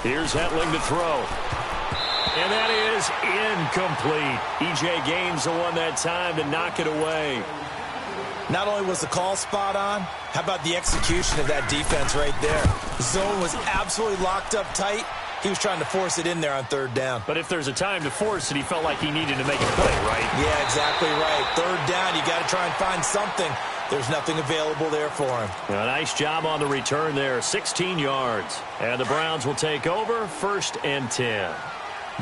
Here's Hetling to throw. And that is incomplete. E.J. Gaines the one that time to knock it away. Not only was the call spot on, how about the execution of that defense right there? The zone was absolutely locked up tight. He was trying to force it in there on third down. But if there's a time to force it, he felt like he needed to make a play, right? Yeah, exactly right. Third down, you got to try and find something. There's nothing available there for him. A nice job on the return there, 16 yards. And the Browns will take over, 1st and 10.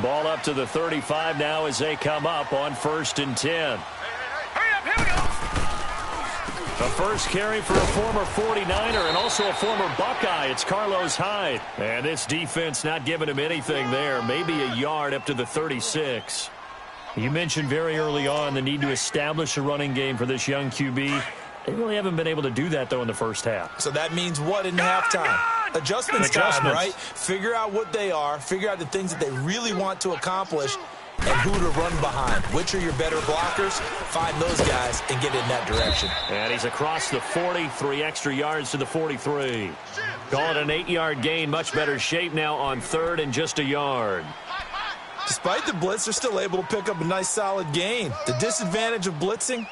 Ball up to the 35 now as they come up on 1st and 10. Hurry up, here we go. The first carry for a former 49er and also a former Buckeye. It's Carlos Hyde. And this defense not giving him anything there. Maybe a yard up to the 36. You mentioned very early on the need to establish a running game for this young QB. They really haven't been able to do that, though, in the first half. So that means what in halftime? Adjustments time, right? Figure out what they are. Figure out the things that they really want to accomplish and who to run behind. Which are your better blockers? Find those guys and get in that direction. And he's across the 40, 3 extra yards to the 43. Call it an 8-yard gain. Much better shape now on 3rd and just a yard. Despite the blitz, they're still able to pick up a nice solid gain. The disadvantage of blitzing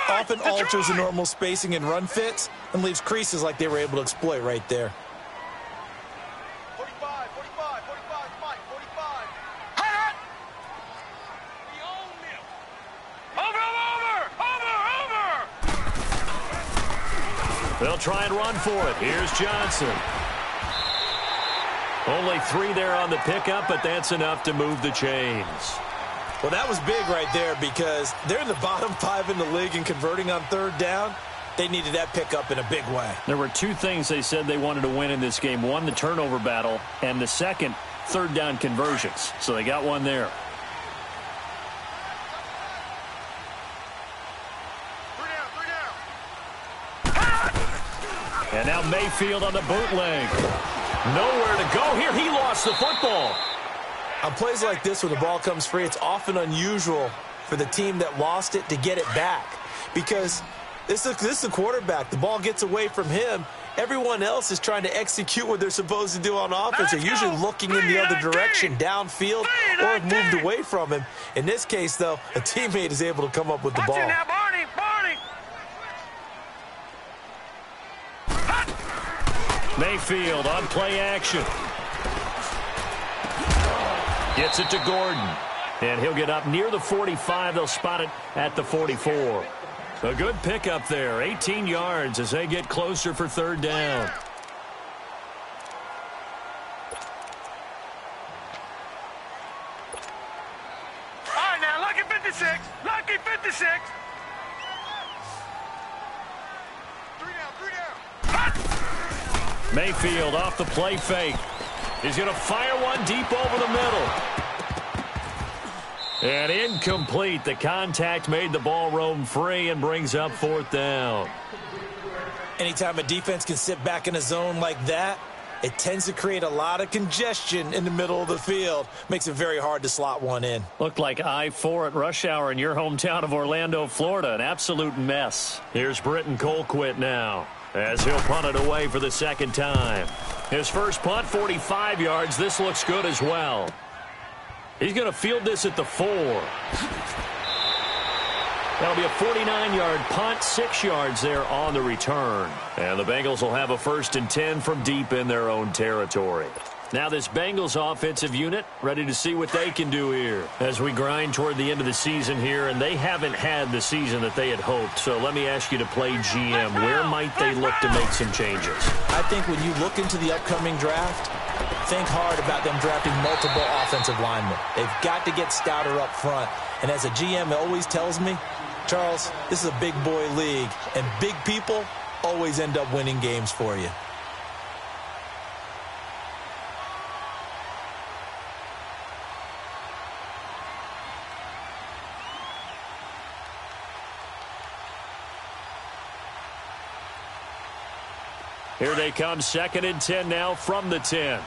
often alters the normal spacing and run fits and leaves creases like they were able to exploit right there. 45, 45, 45, Mike, 45. Over! They'll try and run for it. Here's Johnson. Only 3 there on the pickup, but that's enough to move the chains. Well, that was big right there because they're in the bottom 5 in the league in converting on 3rd down. They needed that pickup in a big way. There were 2 things they said they wanted to win in this game. One, the turnover battle, and the second, 3rd down conversions. So they got one there. And now Mayfield on the bootleg. Nowhere to go here. He lost the football. On plays like this where the ball comes free, it's often unusual for the team that lost it to get it back. Because this is the quarterback. The ball gets away from him. Everyone else is trying to execute what they're supposed to do on offense. They're usually looking in the other direction, downfield, or have moved away from him. In this case, though, a teammate is able to come up with the ball. Now, Barney, Barney. Mayfield on play action. Gets it to Gordon. And he'll get up near the 45. They'll spot it at the 44. A good pickup there. 18 yards as they get closer for 3rd down. All right, now, lucky 56. Lucky 56. 3 down. Mayfield off the play fake. He's going to fire one deep over the middle. And incomplete. The contact made the ball roam free and brings up 4th down. Anytime a defense can sit back in a zone like that, it tends to create a lot of congestion in the middle of the field. Makes it very hard to slot one in. Looked like I-4 at rush hour in your hometown of Orlando, Florida. An absolute mess. Here's Britton Colquitt now, as he'll punt it away for the 2nd time. His first punt, 45 yards. This looks good as well. He's going to field this at the 4. That'll be a 49-yard punt, 6 yards there on the return. And the Bengals will have a 1st and 10 from deep in their own territory. Now this Bengals offensive unit ready to see what they can do here as we grind toward the end of the season here, and they haven't had the season that they had hoped. So let me ask you to play GM. Where might they look to make some changes? I think when you look into the upcoming draft, think hard about them drafting multiple offensive linemen. They've got to get stouter up front. And as a GM always tells me, Charles, this is a big boy league, and big people always end up winning games for you. Here they come, 2nd and 10 now from the 10.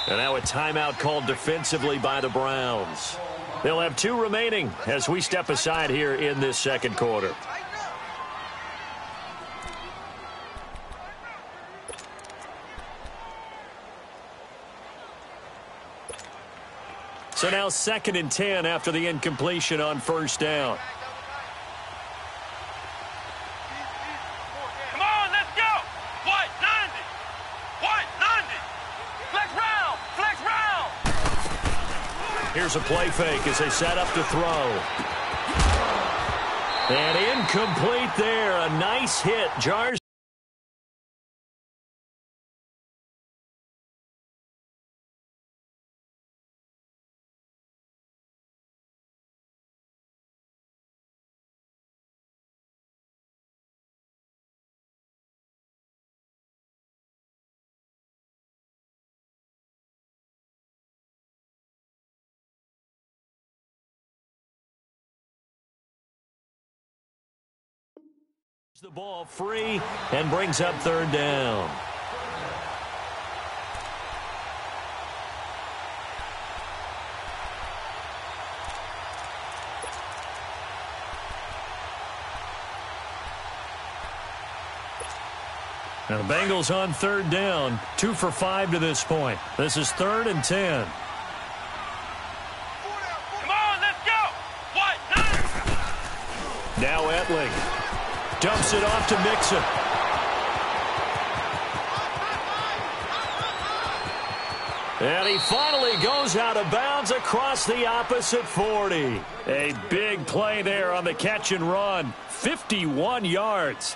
And now a timeout called defensively by the Browns. They'll have 2 remaining as we step aside here in this 2nd quarter. So now 2nd and 10 after the incompletion on first down. Come on, let's go. White, 90. White, 90. Flex round. Flex round. Here's a play fake as they set up to throw. And incomplete there. A nice hit. Jars. The ball free and brings up 3rd down. Now the Bengals on 3rd down, 2 for 5 to this point. This is 3rd and 10. Come on, let's go. White, 90. Now Etling. Dumps it off to Mixon. And he finally goes out of bounds across the opposite 40. A big play there on the catch and run. 51 yards.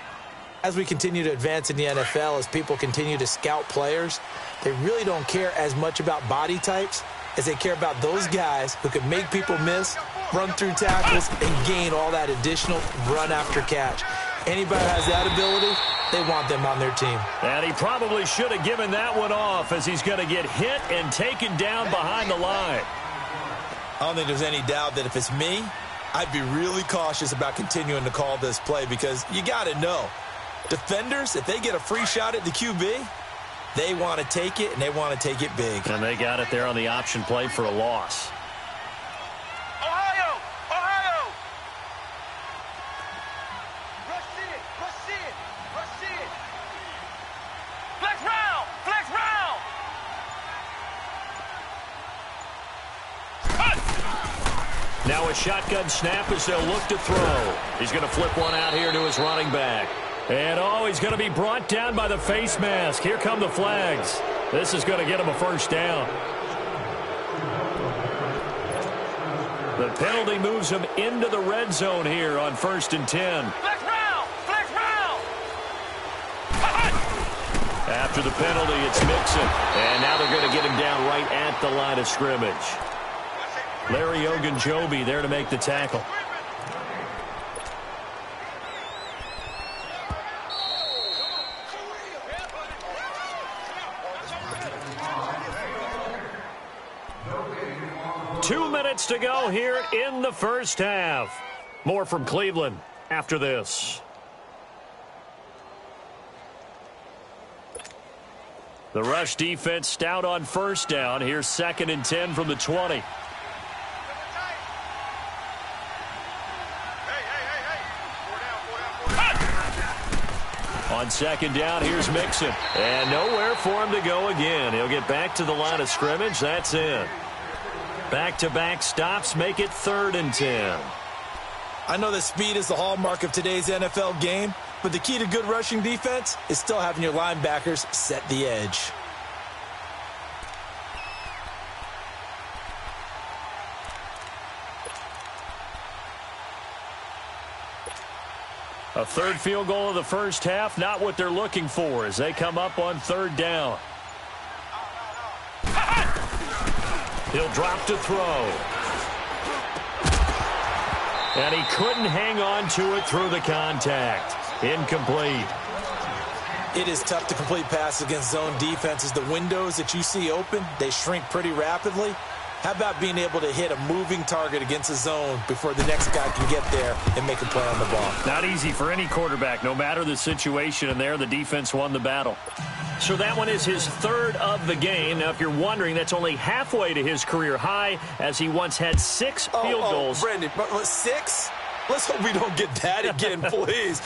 As we continue to advance in the NFL, as people continue to scout players, they really don't care as much about body types as they care about those guys who can make people miss, run through tackles, and gain all that additional run after catch. Anybody who has that ability, they want them on their team. And he probably should have given that one off as he's going to get hit and taken down behind the line. I don't think there's any doubt that if it's me, I'd be really cautious about continuing to call this play because you got to know, defenders, if they get a free shot at the QB, they want to take it, and they want to take it big. And they got it there on the option play for a loss. Ohio. Ohio. Rush it. Flex round. Flex round. Now a shotgun snap as they'll look to throw. He's going to flip one out here to his running back. And, he's going to be brought down by the face mask. Here come the flags. This is going to get him a first down. The penalty moves him into the red zone here on 1st and 10. Flex round. Flex round. After the penalty, it's Mixon. And now they're going to get him down right at the line of scrimmage. Larry Ogunjobi there to make the tackle. Two minutes to go here in the first half. More from Cleveland after this. The rush defense stout on first down. Here's 2nd and 10 from the 20. On 2nd down, here's Mixon. And nowhere for him to go again. He'll get back to the line of scrimmage. That's it. Back-to-back stops make it 3rd and 10. I know that speed is the hallmark of today's NFL game, but the key to good rushing defense is still having your linebackers set the edge. A third field goal of the first half, not what they're looking for as they come up on 3rd down. He'll drop to throw. And he couldn't hang on to it through the contact. Incomplete. It is tough to complete passes against zone defenses. The windows that you see open, they shrink pretty rapidly. How about being able to hit a moving target against a zone before the next guy can get there and make a play on the ball? Not easy for any quarterback, no matter the situation, and there the defense won the battle. So that one is his 3rd of the game. Now, if you're wondering, that's only halfway to his career high, as he once had 6 field goals. Brandon, 6? Let's hope we don't get that again, please.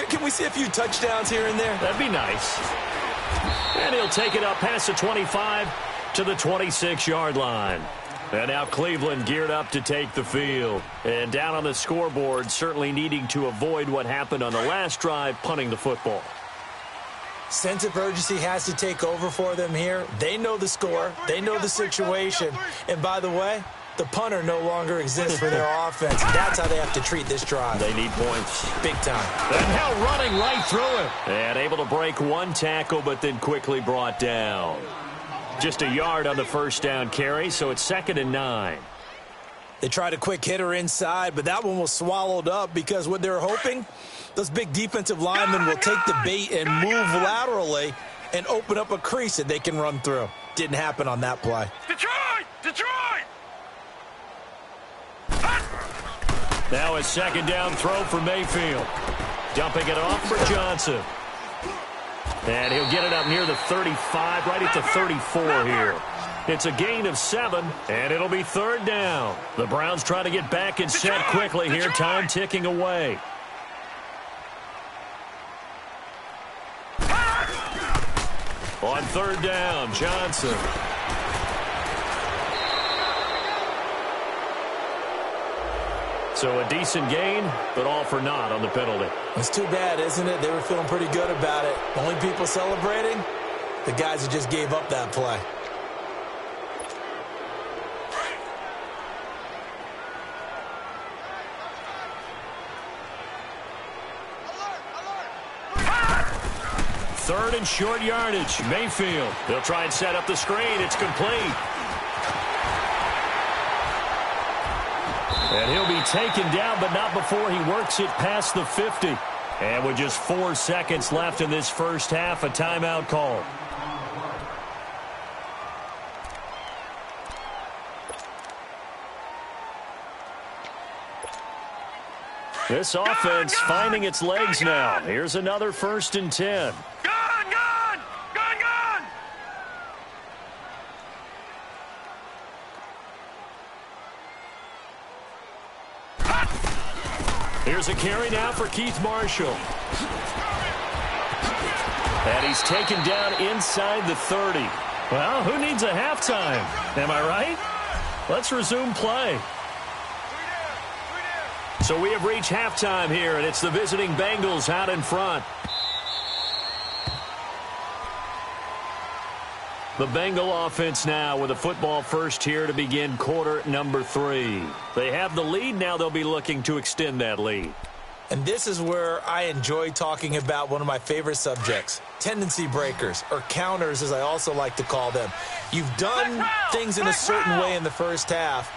Can we see a few touchdowns here and there? That'd be nice. And he'll take it up past the 25 to the 26-yard line. And now Cleveland geared up to take the field. And down on the scoreboard, certainly needing to avoid what happened on the last drive, punting the football. Sense of urgency has to take over for them here. They know the score. They know the situation. And by the way, the punter no longer exists for their offense. That's how they have to treat this drive. They need points. Big time. And now running right through him. And able to break one tackle, but then quickly brought down. Just a yard on the first down carry, so it's 2nd and 9. They tried a quick hitter inside, but that one was swallowed up because what they're hoping, those big defensive linemen will take the bait and move laterally and open up a crease that they can run through. Didn't happen on that play. Detroit! Detroit! Now a 2nd down throw for Mayfield. Dumping it off for Johnson. And he'll get it up near the 35, right at the 34 here. It's a gain of 7, and it'll be 3rd down. The Browns try to get back and set quickly here. Time ticking away. On 3rd down, Johnson. So a decent gain, but all for naught on the penalty. It's too bad, isn't it? They were feeling pretty good about it. Only people celebrating, the guys that just gave up that play. Third and short yardage. Mayfield. They'll try and set up the screen. It's complete. And he'll be taken down, but not before he works it past the 50. And with just 4 seconds left in this first half, a timeout call. This offense finding its legs now. Here's another 1st and 10. Here's a carry now for Keith Marshall. And he's taken down inside the 30. Well, who needs a halftime? Am I right? Let's resume play. So we have reached halftime here, and it's the visiting Bengals out in front. The Bengal offense now with a football first here to begin quarter number 3. They have the lead. Now they'll be looking to extend that lead. And this is where I enjoy talking about one of my favorite subjects, tendency breakers, or counters as I also like to call them. You've done things in a certain way in the first half,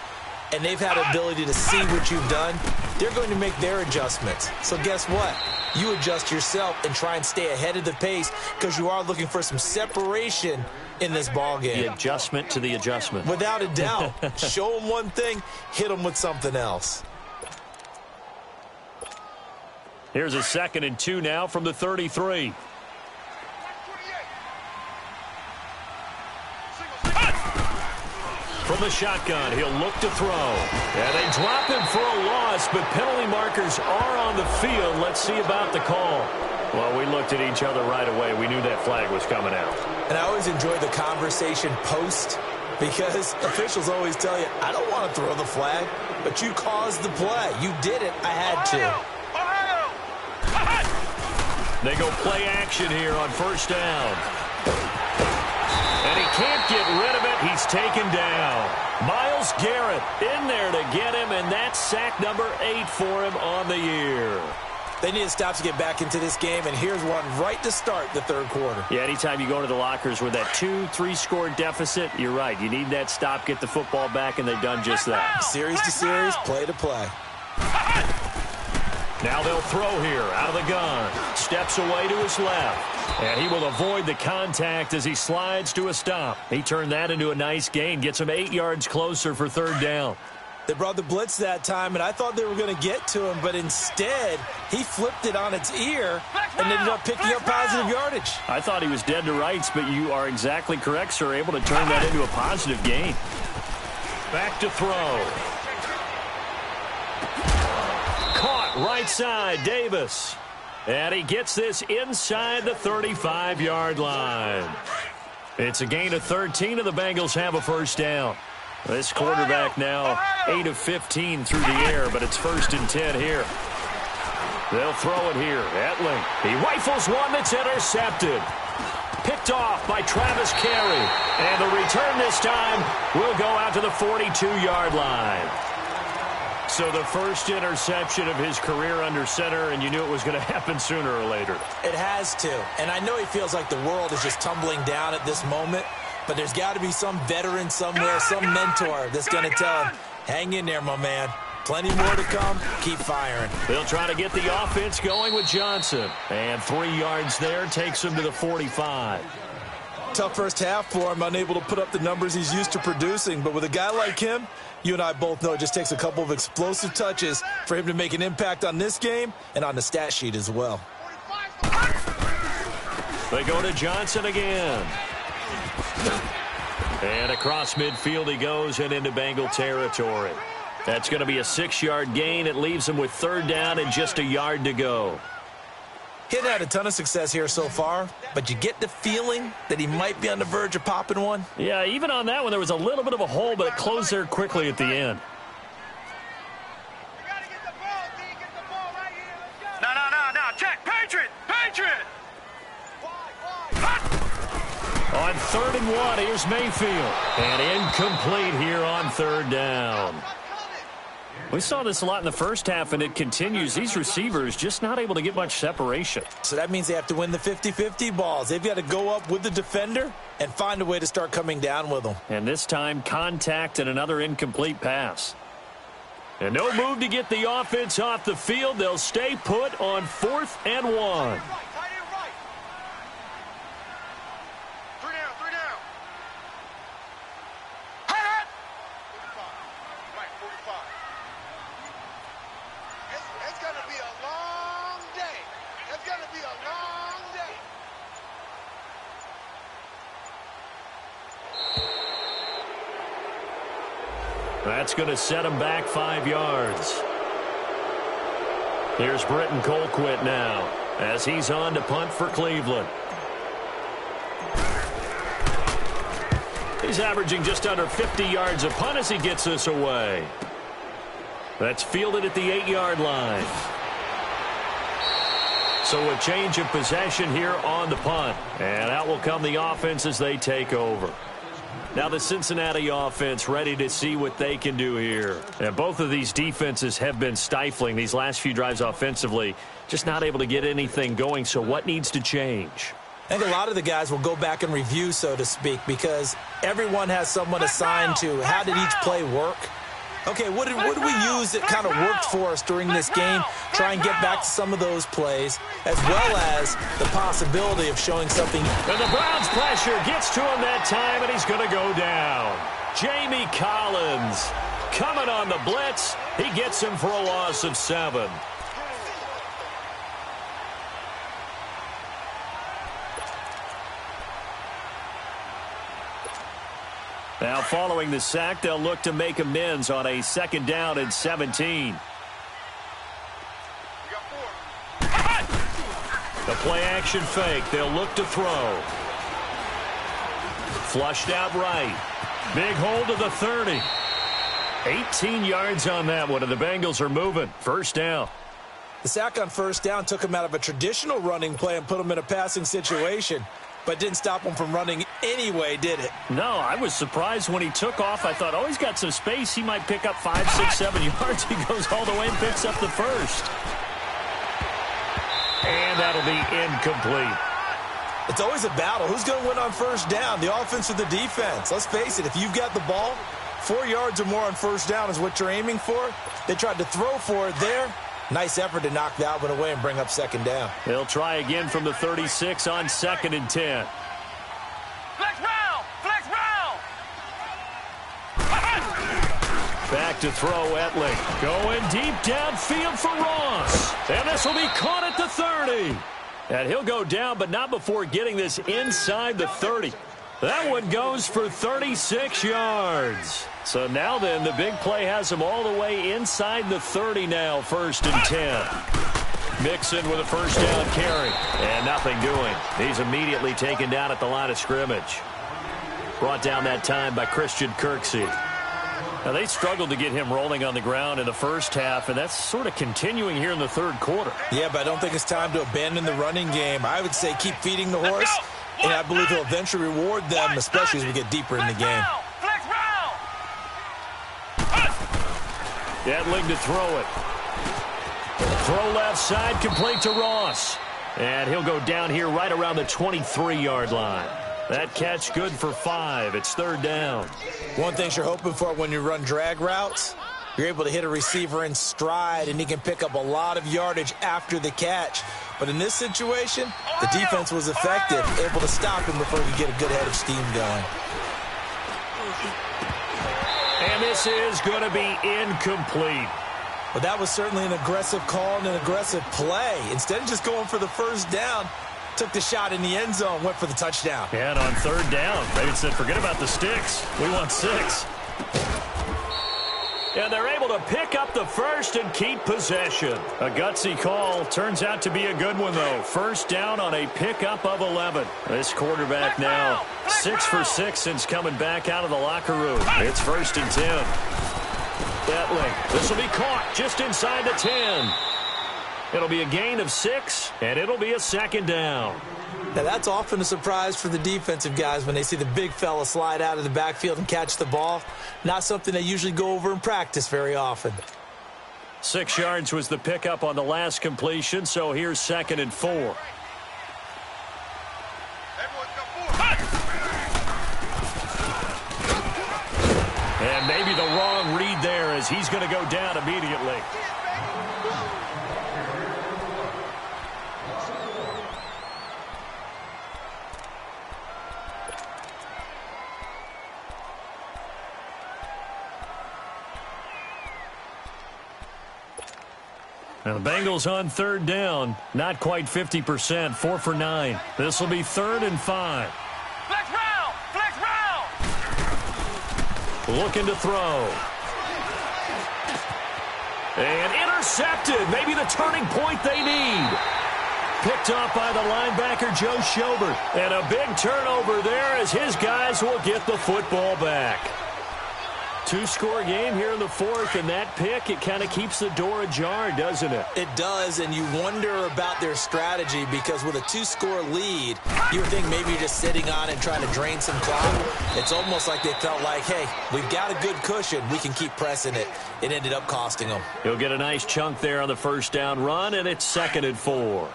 and they've had the ability to see what you've done. They're going to make their adjustments. So guess what? You adjust yourself and try and stay ahead of the pace because you are looking for some separation in this ball game. The adjustment to the adjustment. Without a doubt. Show them one thing, hit them with something else. Here's a 2nd and 2 now from the 33. From the shotgun, he'll look to throw. And they drop him for a loss, but penalty markers are on the field. Let's see about the call. Well, we looked at each other right away. We knew that flag was coming out. And I always enjoy the conversation post because officials always tell you, I don't want to throw the flag, but you caused the play. You did it. I had to. They go play action here on 1st down. And he can't get rid of it. He's taken down. Myles Garrett in there to get him, and that's sack number 8 for him on the year. They need to stop to get back into this game, and here's one right to start the 3rd quarter. Yeah, anytime you go to the lockers with that 2-3 score deficit, you're right. You need that stop, get the football back, and they've done just that. Series to series, play to play. Now they'll throw here out of the gun. Steps away to his left. And he will avoid the contact as he slides to a stop. He turned that into a nice gain. Gets him 8 yards closer for 3rd down. They brought the blitz that time, and I thought they were going to get to him, but instead he flipped it on its ear and ended up picking up positive yardage. I thought he was dead to rights, but you are exactly correct, sir. Able to turn that into a positive gain. Back to throw. Caught right side, Davis. And he gets this inside the 35-yard line. It's a gain of 13, and the Bengals have a 1st down. This quarterback now 8 of 15 through the air, but it's 1st and 10 here. They'll throw it here. Etling. He rifles one that's intercepted. Picked off by Travis Carey. And the return this time will go out to the 42-yard line. So the first interception of his career under center, and you knew it was going to happen sooner or later. It has to. And I know he feels like the world is just tumbling down at this moment, but there's got to be some veteran somewhere, some mentor that's going to tell him, hang in there, my man. Plenty more to come. Keep firing. They'll try to get the offense going with Johnson. And 3 yards there takes him to the 45. Tough first half for him, unable to put up the numbers he's used to producing. But with a guy like him, you and I both know it just takes a couple of explosive touches for him to make an impact on this game and on the stat sheet as well. They go to Johnson again. And across midfield he goes and into Bengal territory. That's going to be a 6-yard gain. It leaves him with 3rd down and just a yard to go. He hadn't had a ton of success here so far, but you get the feeling that he might be on the verge of popping one. Yeah, even on that one, there was a little bit of a hole, but it closed there quickly at the end. No. Check. Patriot. On 3rd and 1, here's Mayfield. And incomplete here on 3rd down. We saw this a lot in the first half, and it continues. These receivers just not able to get much separation. So that means they have to win the 50-50 balls. They've got to go up with the defender and find a way to start coming down with them. And this time, contact and another incomplete pass. And no move to get the offense off the field. They'll stay put on 4th and 1. That's going to set him back 5 yards. Here's Britton Colquitt now as he's on to punt for Cleveland. He's averaging just under 50 yards a punt as he gets this away. That's fielded at the 8-yard line. So a change of possession here on the punt. And out will come the offense as they take over. Now the Cincinnati offense ready to see what they can do here. And both of these defenses have been stifling these last few drives offensively. Just not able to get anything going. So what needs to change? I think a lot of the guys will go back and review, so to speak, because everyone has someone assigned to how did each play work. Okay, what did we use that kind of worked for us during this game? Try and get back to some of those plays, as well as the possibility of showing something. And the Browns pressure gets to him that time, and he's going to go down. Jamie Collins coming on the blitz. He gets him for a loss of 7. Now, following the sack, they'll look to make amends on a 2nd down and 17. The play-action fake. They'll look to throw. Flushed out right. Big hold to the 30. 18 yards on that one, and the Bengals are moving. 1st down. The sack on 1st down took him out of a traditional running play and put him in a passing situation. But didn't stop him from running anyway, did it? No, I was surprised when he took off. I thought, oh, he's got some space. He might pick up 5, 6, 7 yards. He goes all the way and picks up the 1st. And that'll be incomplete. It's always a battle. Who's going to win on 1st down, the offense or the defense? Let's face it, if you've got the ball, 4 yards or more on 1st down is what you're aiming for. They tried to throw for it there. Nice effort to knock that one away and bring up 2nd down. They'll try again from the 36 on 2nd and 10. Flex round! Back to throw Etling. Going deep downfield for Ross. And this will be caught at the 30. And he'll go down, but not before getting this inside the 30. That one goes for 36 yards. So now then, the big play has him all the way inside the 30 now, 1st and 10. Mixon with a 1st down carry. And nothing doing. He's immediately taken down at the line of scrimmage. Brought down that time by Christian Kirksey. Now, they struggled to get him rolling on the ground in the first half, and that's sort of continuing here in the third quarter. Yeah, but I don't think it's time to abandon the running game. I would say keep feeding the horse, and I believe he'll eventually reward them, especially as we get deeper in the game. Edling to throw it. Throw left side, complete to Ross. And he'll go down here right around the 23-yard line. That catch good for 5. It's third down. One thing you're hoping for when you run drag routes, you're able to hit a receiver in stride, and he can pick up a lot of yardage after the catch. But in this situation, the defense was effective, able to stop him before he could get a good head of steam going. And this is going to be incomplete. But that was certainly an aggressive call and an aggressive play. Instead of just going for the first down, took the shot in the end zone, went for the touchdown. Yeah, and on third down, they said, forget about the sticks. We want 6. And they're able to pick up the first and keep possession. A gutsy call. Turns out to be a good one, though. First down on a pickup of 11. This quarterback now 6 for 6 since coming back out of the locker room. It's first and 10. Edling. This will be caught just inside the 10. It'll be a gain of 6, and it'll be a second down. Now, that's often a surprise for the defensive guys when they see the big fella slide out of the backfield and catch the ball. Not something they usually go over in practice very often. 6 yards was the pickup on the last completion, so here's second and 4. And maybe the wrong read there as he's going to go down immediately. Now the Bengals on third down, not quite 50%, 4 for 9. This will be third and 5. Flex round! Flex round! Looking to throw. And intercepted. Maybe the turning point they need. Picked up by the linebacker, Joe Schobert. And a big turnover there as his guys will get the football back. 2-score game here in the fourth, and that pick, it kind of keeps the door ajar, doesn't it? It does, and you wonder about their strategy because with a 2-score lead, you would think maybe you're just sitting on and trying to drain some clock. It's almost like they felt like, hey, we've got a good cushion. We can keep pressing it. It ended up costing them. He'll get a nice chunk there on the first down run, and it's second and 4.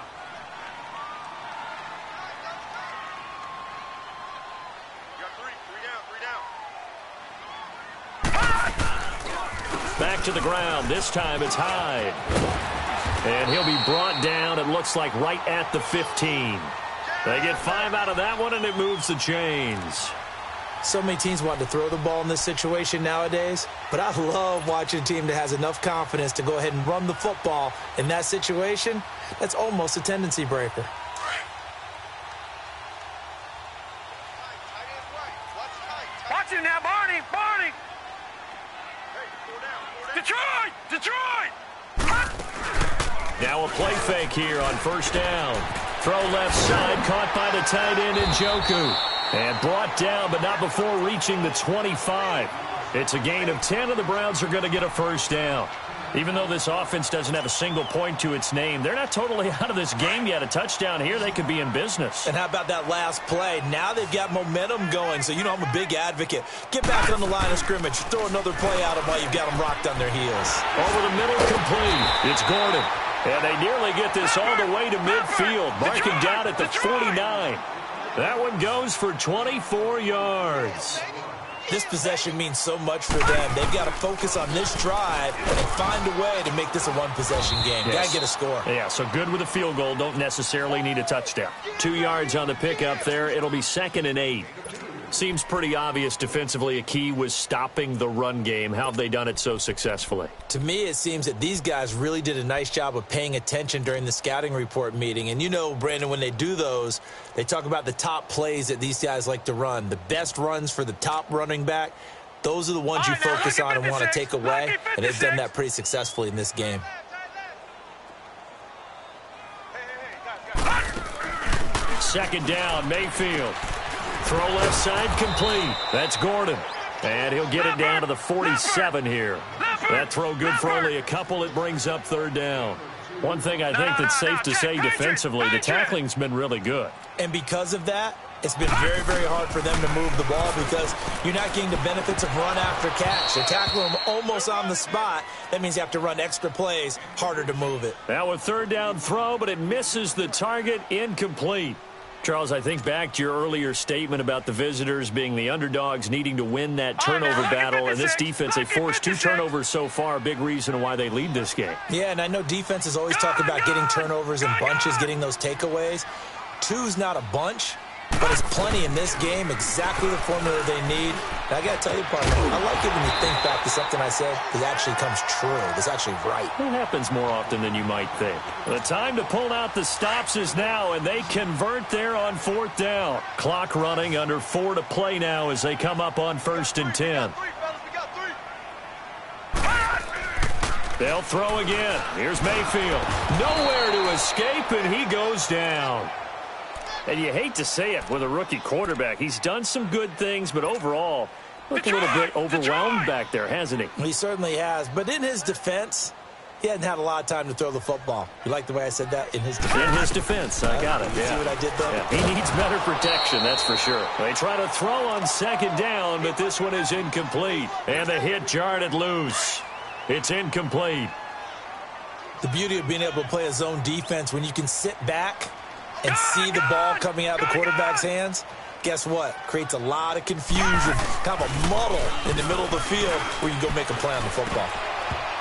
Back to the ground. This time it's Hyde. And he'll be brought down, it looks like, right at the 15. They get 5 out of that one, and it moves the chains. So many teams want to throw the ball in this situation nowadays, but I love watching a team that has enough confidence to go ahead and run the football in that situation. That's almost a tendency breaker. Watch him now, Barney! Barney! Detroit! Detroit! Now a play fake here on first down. Throw left side, caught by the tight end Njoku. And brought down, but not before reaching the 25. It's a gain of 10, and the Browns are going to get a first down. Even though this offense doesn't have a single point to its name, they're not totally out of this game yet. A touchdown here, they could be in business. And how about that last play? Now they've got momentum going, so you know I'm a big advocate. Get back on the line of scrimmage. Throw another play at them while you've got them rocked on their heels. Over the middle, complete. It's Gordon. And they nearly get this all the way to midfield, marking down at the 49. That one goes for 24 yards. This possession means so much for them. They've got to focus on this drive and find a way to make this a one-possession game. Yes. Got to get a score. Yeah, so good with a field goal. Don't necessarily need a touchdown. 2 yards on the pickup there. It'll be second and 8. Seems pretty obvious defensively a key was stopping the run game. How have they done it so successfully? To me, it seems that these guys really did a nice job of paying attention during the scouting report meeting. And you know, Brandon, when they do those, they talk about the top plays that these guys like to run. The best runs for the top running back, those are the ones you focus on and want to take away. And they've done that pretty successfully in this game. Second down, Mayfield. Throw left side, complete. That's Gordon. And he'll get it down to the 47 here. That throw good for only a couple. It brings up third down. One thing I think that's safe to say defensively, the tackling's been really good. And because of that, it's been very, very hard for them to move the ball because you're not getting the benefits of run after catch. They tackle them almost on the spot. That means you have to run extra plays, harder to move it. Now a third down throw, but it misses the target, incomplete. Charles, I think back to your earlier statement about the visitors being the underdogs needing to win that turnover battle. And this defense, they forced 2 turnovers so far, a big reason why they lead this game. Yeah, and I know defenses always talk about getting turnovers in bunches, getting those takeaways. 2's not a bunch, but it's plenty in this game, exactly the formula they need. And I got to tell you, partner, I like it when you think back to something I said that actually comes true. That's actually right. It happens more often than you might think. The time to pull out the stops is now, and they convert there on 4th down. Clock running, under 4 to play now as they come up on 1st and 10. They'll throw again. Here's Mayfield. Nowhere to escape, and he goes down. And you hate to say it with a rookie quarterback. He's done some good things, but overall, looked a little bit overwhelmed back there, hasn't he? He certainly has. But in his defense, he hasn't had a lot of time to throw the football. You like the way I said that? In his defense. In his defense. I got it. You see what I did there? Yeah. He needs better protection, that's for sure. They try to throw on 2nd down, but this one is incomplete. And the hit jarred it loose. It's incomplete. The beauty of being able to play a zone defense when you can sit back and see the ball coming out of the quarterback's hands, guess what? Creates a lot of confusion, kind of a muddle in the middle of the field where you go make a play on the football.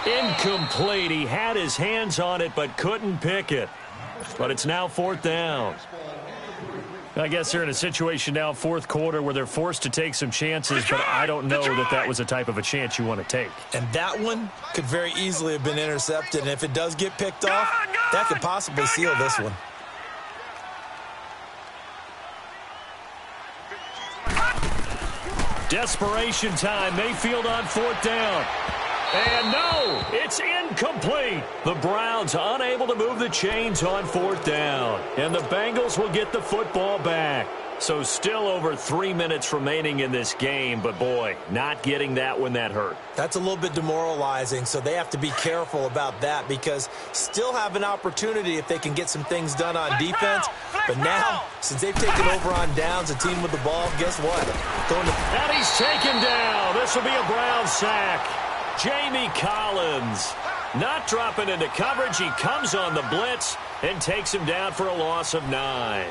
Incomplete. He had his hands on it but couldn't pick it. But it's now 4th down. I guess they're in a situation now, 4th quarter, where they're forced to take some chances, but I don't know that that was the type of a chance you want to take. And that one could very easily have been intercepted, and if it does get picked off, that could possibly seal this one. Desperation time. Mayfield on 4th down. And no, it's incomplete. The Browns unable to move the chains on 4th down. And the Bengals will get the football back. So still over 3 minutes remaining in this game. But, boy, not getting that when that hurt. That's a little bit demoralizing, so they have to be careful about that because still have an opportunity if they can get some things done on defense. But now, since they've taken over on downs, a team with the ball, guess what? And he's taken down. This will be a Brown sack. Jamie Collins not dropping into coverage. He comes on the blitz and takes him down for a loss of 9.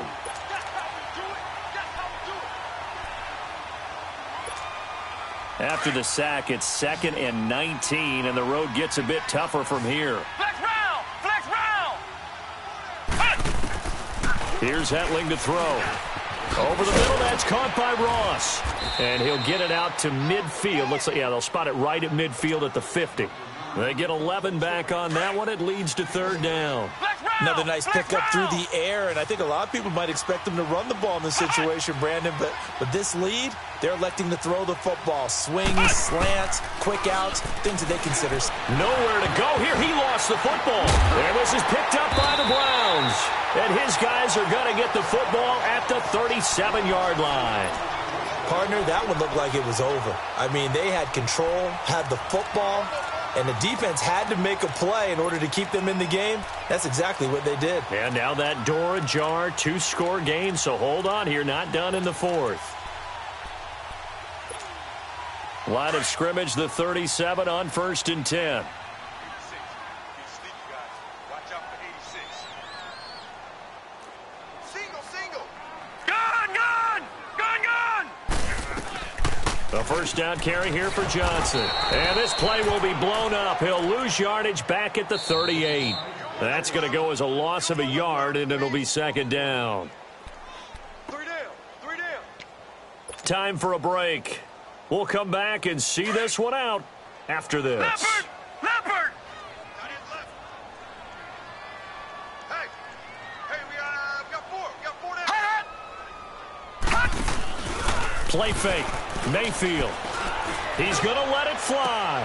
After the sack, it's 2nd and 19, and the road gets a bit tougher from here. Flex round! Flex round! Here's Hetling to throw. Over the middle, that's caught by Ross. And he'll get it out to midfield. Looks like, yeah, they'll spot it right at midfield at the 50. They get 11 back on that one. It leads to 3rd down. Another nice pickup through the air, and I think a lot of people might expect them to run the ball in this situation, Brandon, but with this lead, they're electing to throw the football. Swings, slants, quick outs, things that they consider. Nowhere to go here. He lost the football. And this is picked up by the Browns. And his guys are going to get the football at the 37-yard line. Partner, that one looked like it was over. I mean, they had control, had the football, and the defense had to make a play in order to keep them in the game. That's exactly what they did. And now that door ajar, 2-score game, so hold on here, not done in the 4th. Line of scrimmage, the 37 on 1st and 10. A first down carry here for Johnson. And this play will be blown up. He'll lose yardage back at the 38. That's going to go as a loss of a yard, and it'll be 2nd down. 3 down. 3 down. Time for a break. We'll come back and see this one out after this. Leopard! Hey, we got 4. We got 4 down. Play fake. Mayfield. He's going to let it fly.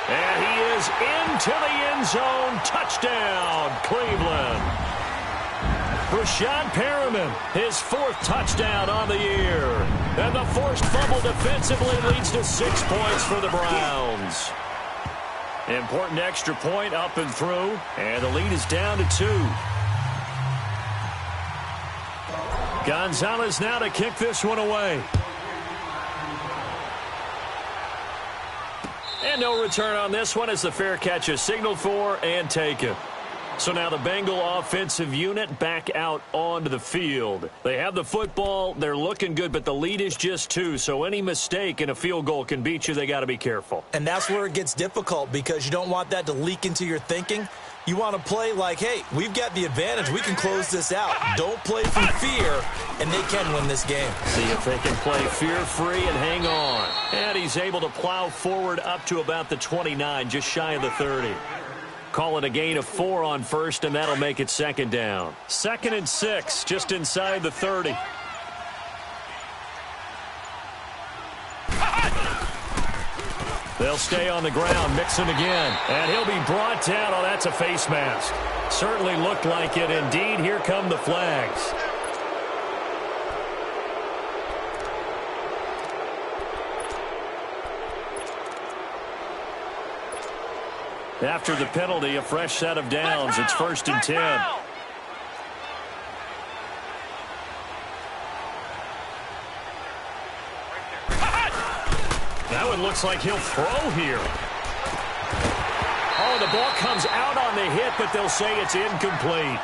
And he is into the end zone. Touchdown, Cleveland. Rashad Perriman, his 4th touchdown on the year. And the forced fumble defensively leads to 6 points for the Browns. Important extra point up and through, and the lead is down to 2. Gonzalez now to kick this one away. And no return on this one as the fair catch is signaled for and taken. So now the Bengal offensive unit back out onto the field. They have the football. They're looking good, but the lead is just 2. So any mistake in a field goal can beat you. They got to be careful. And that's where it gets difficult because you don't want that to leak into your thinking. You want to play like, hey, we've got the advantage. We can close this out. Don't play from fear, and they can win this game. See if they can play fear-free and hang on. And he's able to plow forward up to about the 29, just shy of the 30. Call it a gain of 4 on first, and that'll make it 2nd down. 2nd and 6, just inside the 30. They'll stay on the ground, Mixon again. And he'll be brought down. Oh, that's a face mask. Certainly looked like it. Indeed, here come the flags. After the penalty, a fresh set of downs. It's 1st and 10. That one looks like he'll throw here. Oh, the ball comes out on the hit, but they'll say it's incomplete.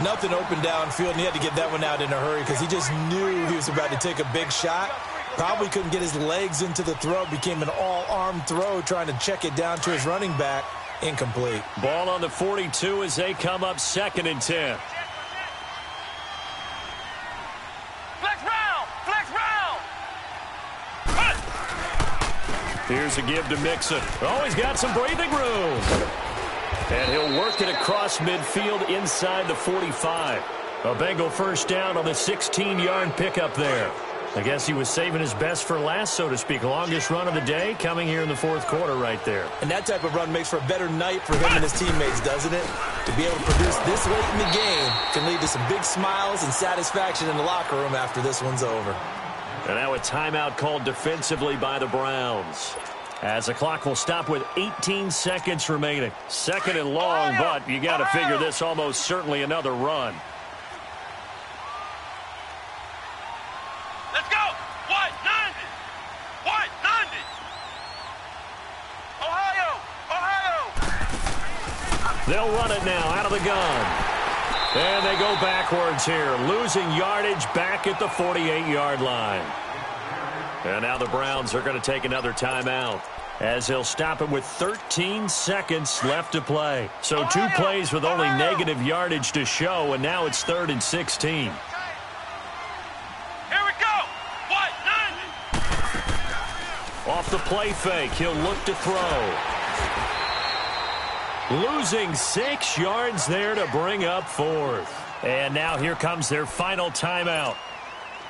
Nothing open downfield, and he had to get that one out in a hurry because he just knew he was about to take a big shot. Probably couldn't get his legs into the throw. Became an all-arm throw trying to check it down to his running back. Incomplete. Ball on the 42 as they come up 2nd and 10. Flex round! Flex round! Here's a give to Mixon. Oh, he's got some breathing room. And he'll work it across midfield inside the 45. A Bengal first down on the 16-yard pickup there. I guess he was saving his best for last, so to speak. Longest run of the day coming here in the 4th quarter right there. And that type of run makes for a better night for him and his teammates, doesn't it? To be able to produce this late in the game can lead to some big smiles and satisfaction in the locker room after this one's over. And now a timeout called defensively by the Browns. As the clock will stop with 18 seconds remaining. 2nd and long, but you got to figure this almost certainly another run. Let's go! What? 90! What? 90! Ohio! Ohio! They'll run it now out of the gun. And they go backwards here, losing yardage back at the 48-yard line. And now the Browns are going to take another timeout as they'll stop it with 13 seconds left to play. So 2 plays with only negative yardage to show, and now it's 3rd and 16. Here we go! What? 90! Off the play fake, he'll look to throw. Losing 6 yards there to bring up 4th. And now here comes their final timeout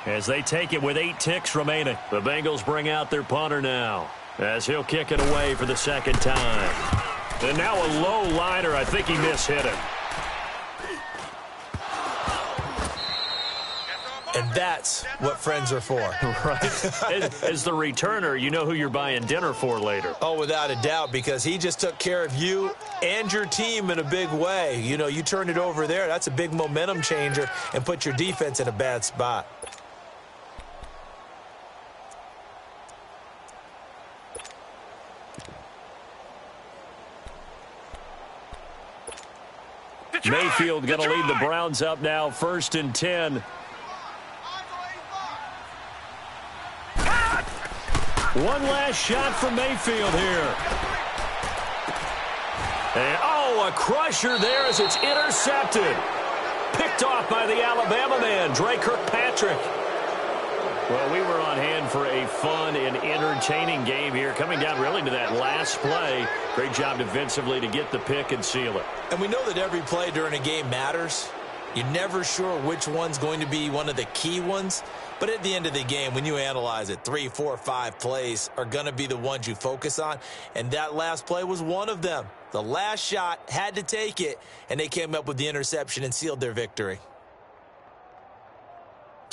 as they take it with 8 ticks remaining. The Bengals bring out their punter now as he'll kick it away for the 2nd time. And now a low liner. I think he mishit it. And that's what friends are for. Right. As the returner, you know who you're buying dinner for later. Oh, without a doubt, because he just took care of you and your team in a big way. You know, you turned it over there. That's a big momentum changer and put your defense in a bad spot. Mayfield going to lead the Browns up now, 1st and 10. One last shot from Mayfield here. And, oh, a crusher there as it's intercepted. Picked off by the Alabama man, Dre Kirkpatrick. Well, we were on hand for a fun and entertaining game here, coming down really to that last play. Great job defensively to get the pick and seal it. And we know that every play during a game matters. You're never sure which one's going to be one of the key ones. But at the end of the game, when you analyze it, 3, 4, 5 plays are going to be the ones you focus on. And that last play was one of them. The last shot had to take it, and they came up with the interception and sealed their victory.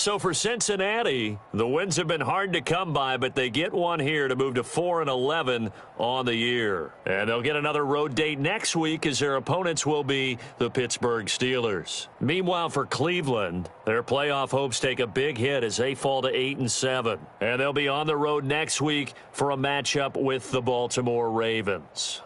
So for Cincinnati, the wins have been hard to come by, but they get one here to move to 4-11 on the year. And they'll get another road date next week as their opponents will be the Pittsburgh Steelers. Meanwhile, for Cleveland, their playoff hopes take a big hit as they fall to 8-7. And they'll be on the road next week for a matchup with the Baltimore Ravens.